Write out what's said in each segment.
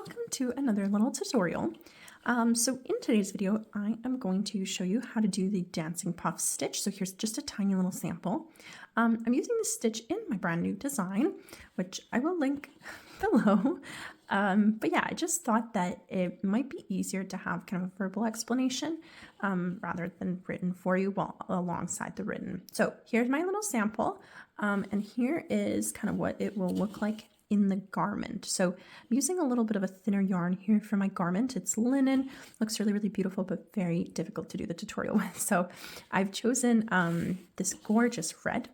welcome to another little tutorial. So in today's video, I am going to show you how to do the dancing puff stitch. So here's just a tiny little sample. I'm using this stitch in my brand new design, which I will link below. But yeah, I just thought that it might be easier to have kind of a verbal explanation rather than written for you alongside the written. So here's my little sample, and here is kind of what it will look like in the garment. So I'm using a little bit of a thinner yarn here for my garment. It's linen, looks really, really beautiful, but very difficult to do the tutorial with. So I've chosen this gorgeous red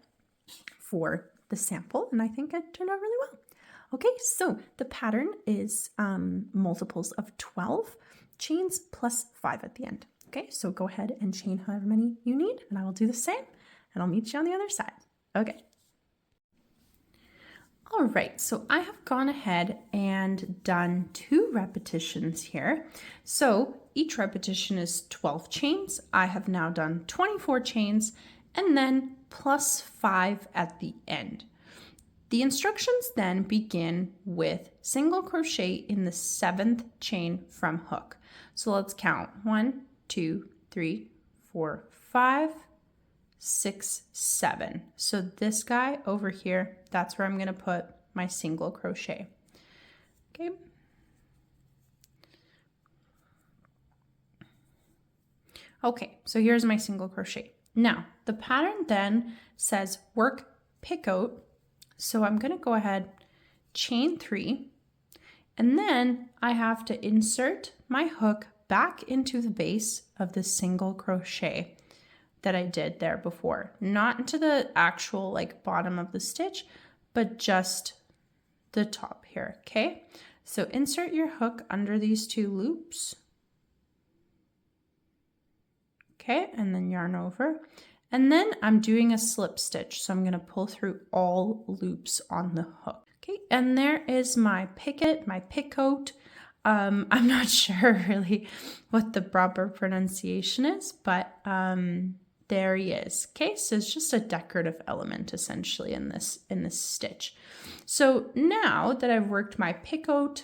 for the sample, and I think it turned out really well. Okay, so the pattern is multiples of 12 chains plus 5 at the end. Okay, so go ahead and chain however many you need, and I will do the same, and I'll meet you on the other side. Okay. All right, so I have gone ahead and done 2 repetitions here. So each repetition is 12 chains. I have now done 24 chains and then plus 5 at the end. The instructions then begin with single crochet in the 7th chain from hook. So let's count 1, 2, 3, 4, 5, 6, 7. So this guy over here, that's where I'm going to put my single crochet. Okay. Okay, so here's my single crochet. Now, the pattern then says work picot. So I'm going to go ahead, chain 3, and then I have to insert my hook back into the base of the single crochet that I did there before. Not into the actual like bottom of the stitch, but just the top here, okay? So insert your hook under these 2 loops. Okay, and then yarn over. And then I'm doing a slip stitch, so I'm going to pull through all loops on the hook. Okay, and there is my Picot, my Picot. I'm not sure really what the proper pronunciation is, but there he is. Okay, so it's just a decorative element essentially in this stitch. So now that I've worked my Picot,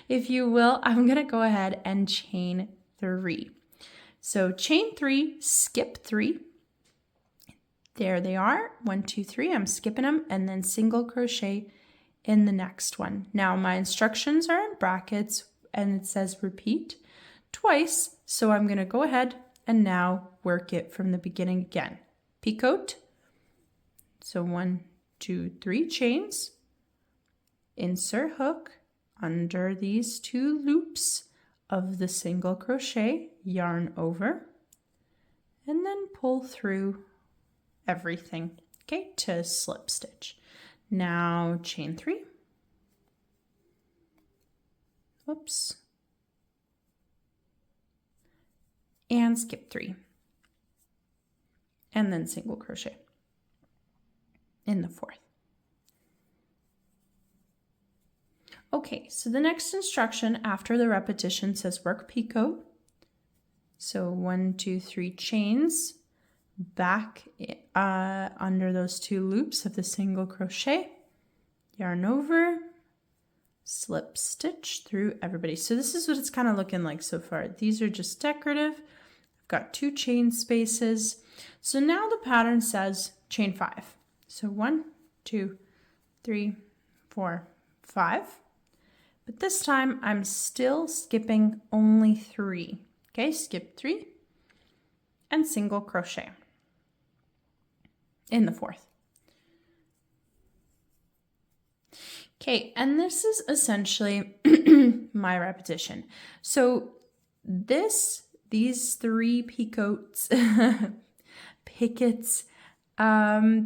if you will, I'm gonna go ahead and chain 3. So chain 3, skip 3. There they are. 1, 2, 3. I'm skipping them, and then single crochet in the next one. Now my instructions are in brackets and it says repeat twice. So I'm going to go ahead and now work it from the beginning again. Picot. So 1, 2, 3 chains. Insert hook under these 2 loops of the single crochet, yarn over, and then pull through everything, okay, to slip stitch. Now chain 3. Whoops. And skip 3. And then single crochet in the 4th. Okay, so the next instruction after the repetition says work picot. So 1, 2, 3 chains back under those 2 loops of the single crochet, yarn over, slip stitch through everybody. So this is what it's kind of looking like so far. These are just decorative. I've got 2 chain spaces. So now the pattern says chain 5. So 1, 2, 3, 4, 5. But this time I'm still skipping only 3. Okay, skip 3 and single crochet in the 4th. Okay, and this is essentially my repetition. So these 3 picots, picots,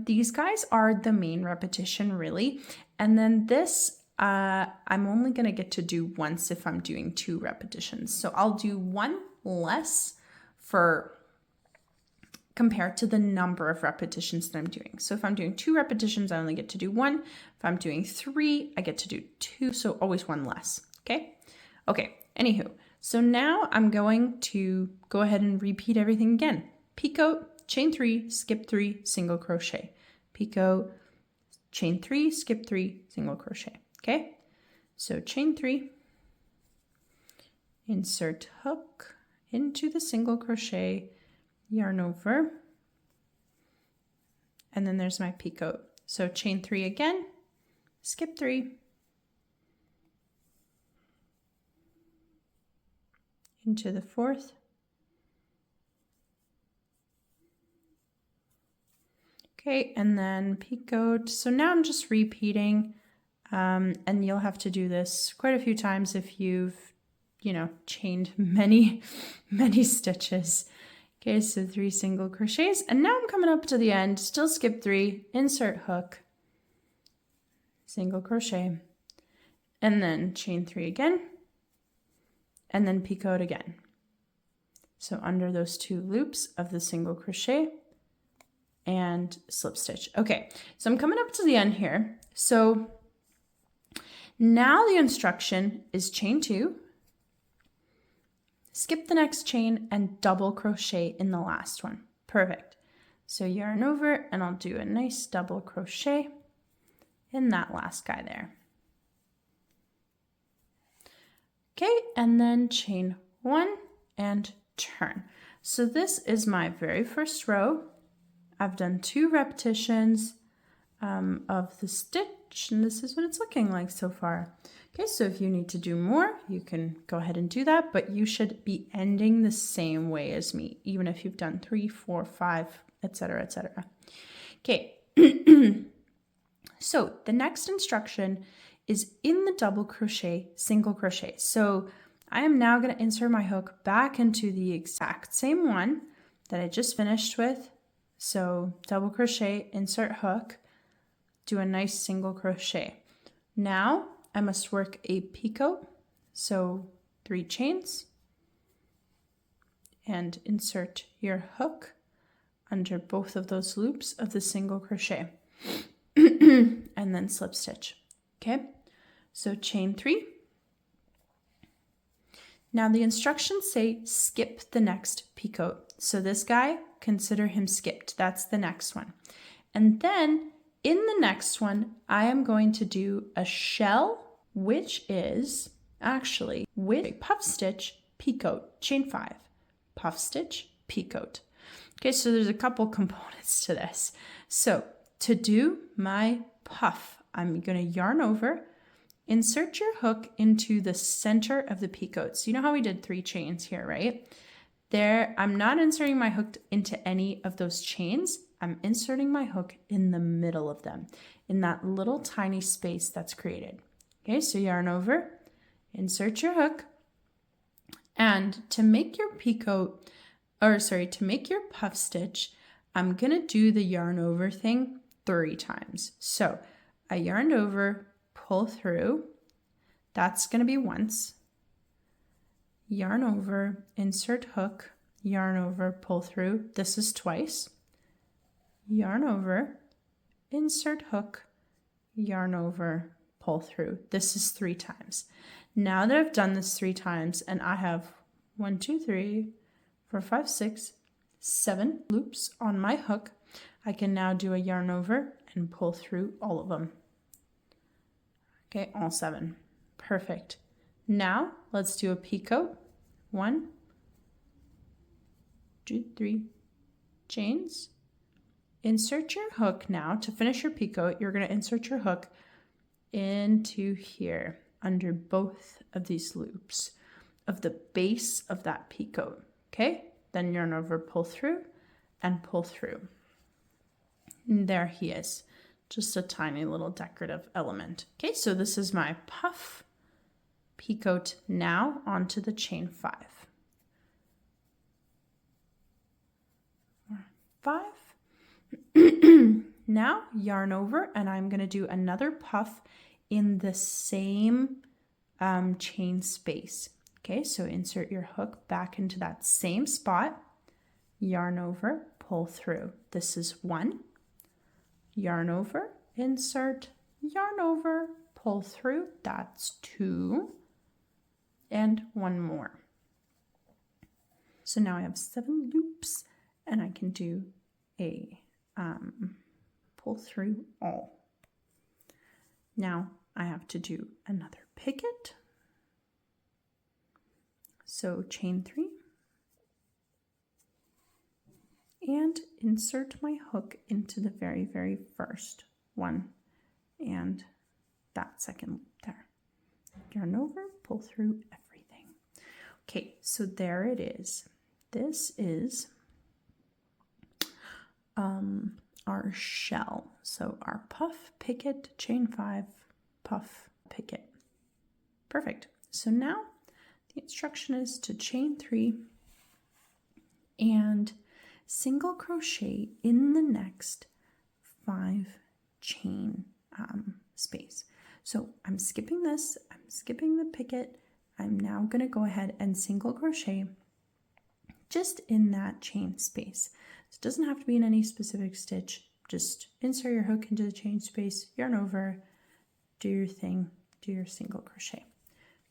these guys are the main repetition really. And then this I'm only going to get to do once if I'm doing 2 repetitions. So I'll do 1 less compared to the number of repetitions that I'm doing. So if I'm doing 2 repetitions, I only get to do 1. If I'm doing 3, I get to do 2. So always 1 less. Okay. Okay. Anywho, so now I'm going to go ahead and repeat everything again. Picot, chain 3, skip 3, single crochet. Picot, chain 3, skip 3, single crochet. Okay, So chain 3, insert hook into the single crochet, yarn over, and then there's my picot. So chain 3 again, skip 3, into the 4th, okay, and then picot. So now I'm just repeating, and you'll have to do this quite a few times if you've, chained many stitches. Okay, so 3 single crochets, and now I'm coming up to the end, still skip 3, insert hook, single crochet, and then chain 3 again, and then picot again. So under those 2 loops of the single crochet and slip stitch. Okay, so I'm coming up to the end here. So now the instruction is chain 2, skip the next chain, and double crochet in the last one. Perfect. So yarn over, and I'll do a nice double crochet in that last guy there. Okay, and then chain 1 and turn. So this is my very first row. I've done 2 repetitions of the stitch, and this is what it's looking like so far. Okay, so if you need to do more, you can go ahead and do that, but you should be ending the same way as me, even if you've done 3, 4, 5, etc., etc. Okay, so the next instruction is in the double crochet, single crochet. So I am now going to insert my hook back into the exact same one that I just finished with. So double crochet, insert hook, do a nice single crochet. Now I must work a picot, so 3 chains, and insert your hook under both of those loops of the single crochet, and then slip stitch. Okay, so chain 3. Now the instructions say skip the next picot. So this guy, consider him skipped. That's the next one. And then in the next one, I am going to do a shell, which is actually with a puff stitch, picot, chain 5, puff stitch, picot. Okay, so there's a couple components to this. So to do my puff, I'm going to yarn over, insert your hook into the center of the picot. So you know how we did 3 chains here, right? There, I'm not inserting my hook into any of those chains. I'm inserting my hook in the middle of them, in that little tiny space that's created. Okay, so yarn over, insert your hook, and to make your to make your puff stitch, I'm gonna do the yarn over thing 3 times. So I yarned over, pull through, that's gonna be once, yarn over, insert hook, yarn over, pull through, this is twice, yarn over, insert hook, yarn over, pull through, this is 3 times. Now that I've done this 3 times and I have 1, 2, 3, 4, 5, 6, 7 loops on my hook, I can now do a yarn over and pull through all of them. Okay, all 7. Perfect. Now let's do a picot. 1, 2, 3 chains. Insert your hook now. To finish your picot, you're going to insert your hook into here under both of these loops of the base of that picot. Okay, then yarn over, pull through, and pull through. And there he is, just a tiny little decorative element. Okay, so this is my puff picot. Now onto the chain 5. 5. Now yarn over, and I'm going to do another puff in the same chain space. Okay, so insert your hook back into that same spot, yarn over, pull through. This is 1, yarn over, insert, yarn over, pull through. That's 2, and 1 more. So now I have 7 loops, and I can do a pull through all. Now I have to do another picket. So chain 3 and insert my hook into the very, very first one and that second loop there. Yarn over, pull through everything. Okay, so there it is. This is our shell. So our puff, picket, chain 5, puff, picket. Perfect. So now the instruction is to chain 3 and single crochet in the next 5 chain space. So I'm skipping this, I'm skipping the picket. I'm now going to go ahead and single crochet just in that chain space. So it doesn't have to be in any specific stitch. Just insert your hook into the chain space, yarn over, do your thing, do your single crochet.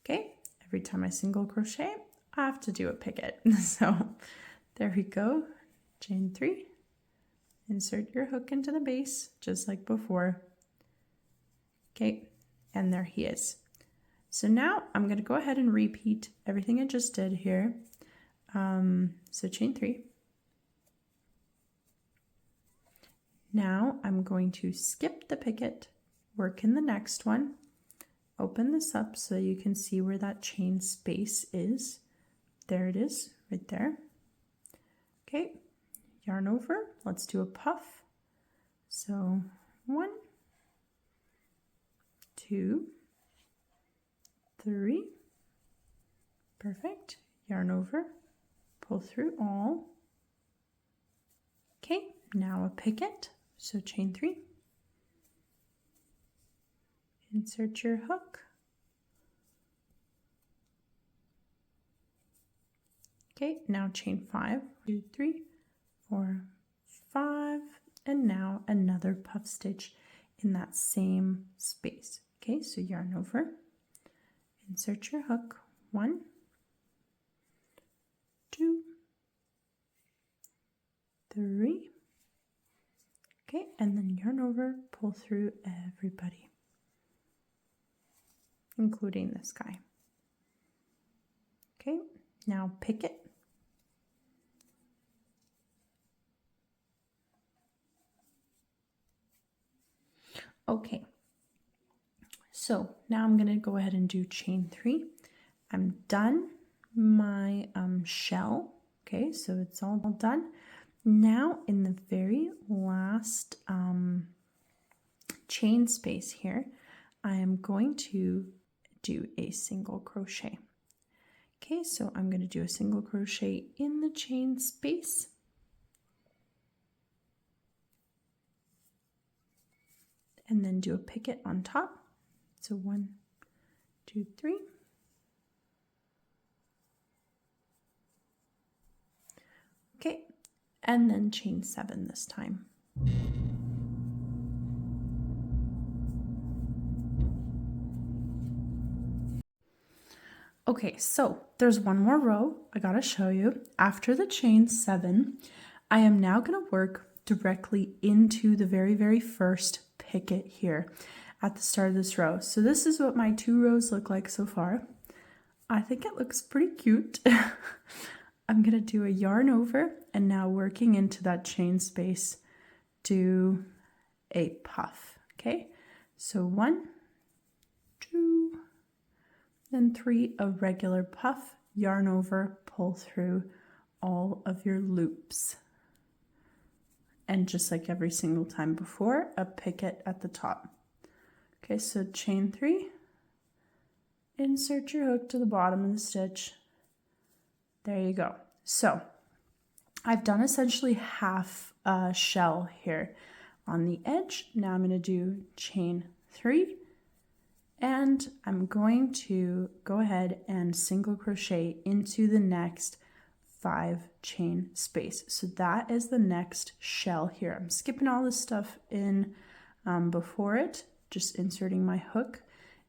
Okay, every time I single crochet, I have to do a picket. So there we go, chain 3, insert your hook into the base, just like before. Okay, and there he is. So now I'm going to go ahead and repeat everything I just did here. So chain 3. Now I'm going to skip the picket, work in the next one, open this up so you can see where that chain space is. There it is, right there. Okay, yarn over, let's do a puff. So 1, 2, 3, perfect, yarn over, pull through all. Okay, now a picket, so chain 3, insert your hook, okay, now chain 5, 2, 3, 4, 5, and now another puff stitch in that same space. Okay, so yarn over, insert your hook, 1, 2, 3, okay, and then yarn over, pull through everybody, including this guy. Okay, now picket. Okay, so now I'm going to go ahead and do chain 3. I'm done my shell. Okay, so it's all done. Now in the very last chain space here, I am going to do a single crochet. Okay, so I'm going to do a single crochet in the chain space. And then do a picket on top. So 1, 2, 3. Okay, and then chain 7 this time. Okay, so there's one more row I gotta show you. After the chain 7, I am now gonna work directly into the very, very first picket here at the start of this row. So this is what my 2 rows look like so far. I think it looks pretty cute. I'm gonna do a yarn over and now working into that chain space, do a puff. Okay, so 1, 2, then 3, a regular puff, yarn over, pull through all of your loops. And just like every single time before, a picket at the top. Okay, so chain 3, insert your hook to the bottom of the stitch. There you go. So I've done essentially half a shell here on the edge. Now I'm going to do chain 3, and I'm going to go ahead and single crochet into the next 5 chain space. So that is the next shell here. I'm skipping all this stuff in before it, just inserting my hook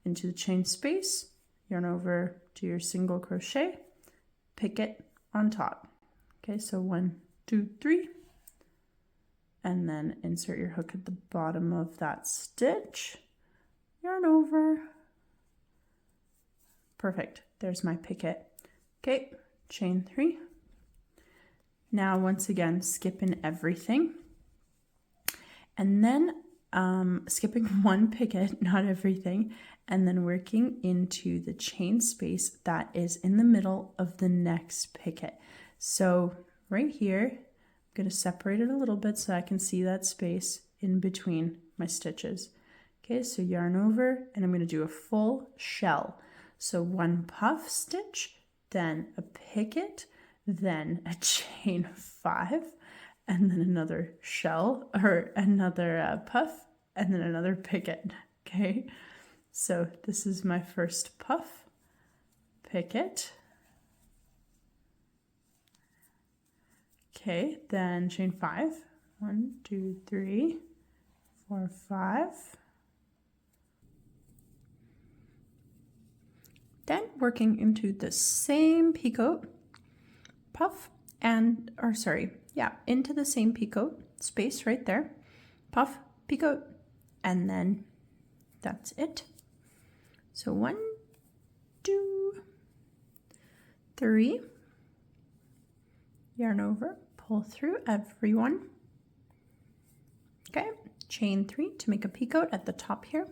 into the chain space, yarn over to your single crochet, picket on top. Okay, so 1, 2, 3, and then insert your hook at the bottom of that stitch, yarn over, Perfect. There's my picket. Okay, chain 3. Now once again, skipping everything. And then skipping one picket, not everything, and then working into the chain space that is in the middle of the next picket. So right here, I'm going to separate it a little bit so I can see that space in between my stitches. Okay, so yarn over, and I'm going to do a full shell. So 1 puff stitch, then a picket, then a chain 5, and then another shell, or another puff, and then another picket. Okay, so this is my first puff, picket. Okay, then chain 5. 1, 2, 3, 4, 5. Then working into the same picot, puff, and, or sorry, yeah, into the same picot space right there, puff, picot, and then that's it. So 1, 2, 3, yarn over, pull through every one. Okay, chain 3 to make a picot at the top here.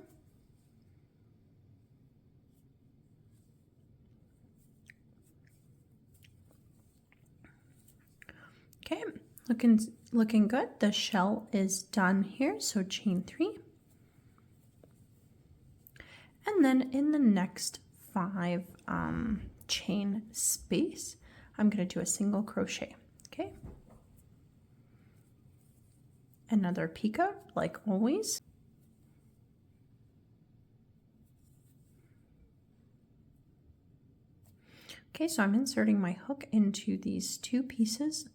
Okay, looking good. The shell is done here, so chain 3. And then in the next 5 chain space, I'm going to do a single crochet. Okay, another picot like always. Okay, so I'm inserting my hook into these 2 pieces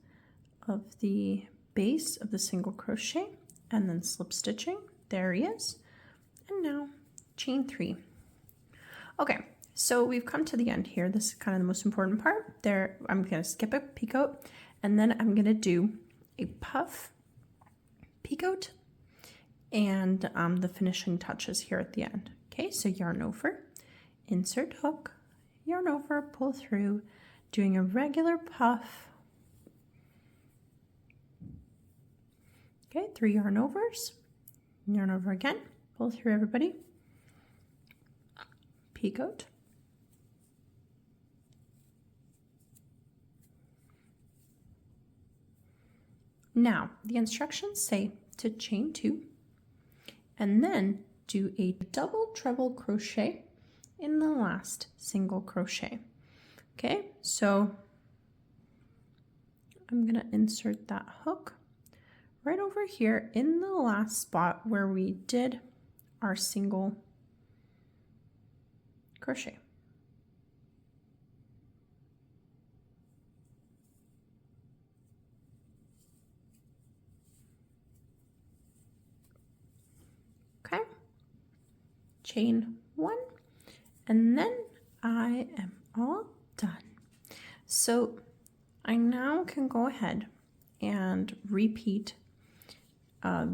of the base of the single crochet and then slip stitching. There he is. And now chain 3. Okay, so we've come to the end here. This is kind of the most important part. There, I'm going to skip a picot, and then I'm going to do a puff, picot, and the finishing touches here at the end. Okay, so yarn over, insert hook, yarn over, pull through, doing a regular puff. Okay, 3 yarn overs, yarn over again, pull through everybody, picot, now the instructions say to chain 2 and then do a double treble crochet in the last single crochet. Okay, so I'm gonna insert that hook right over here in the last spot where we did our single crochet. Okay, chain 1, and then I am all done. So I now can go ahead and repeat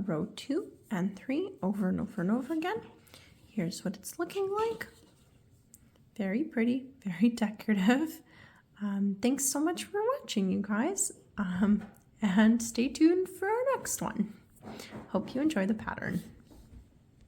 row 2 and 3 over and over and over again. Here's what it's looking like. Very pretty, very decorative. Thanks so much for watching, you guys, and stay tuned for our next one. Hope you enjoy the pattern.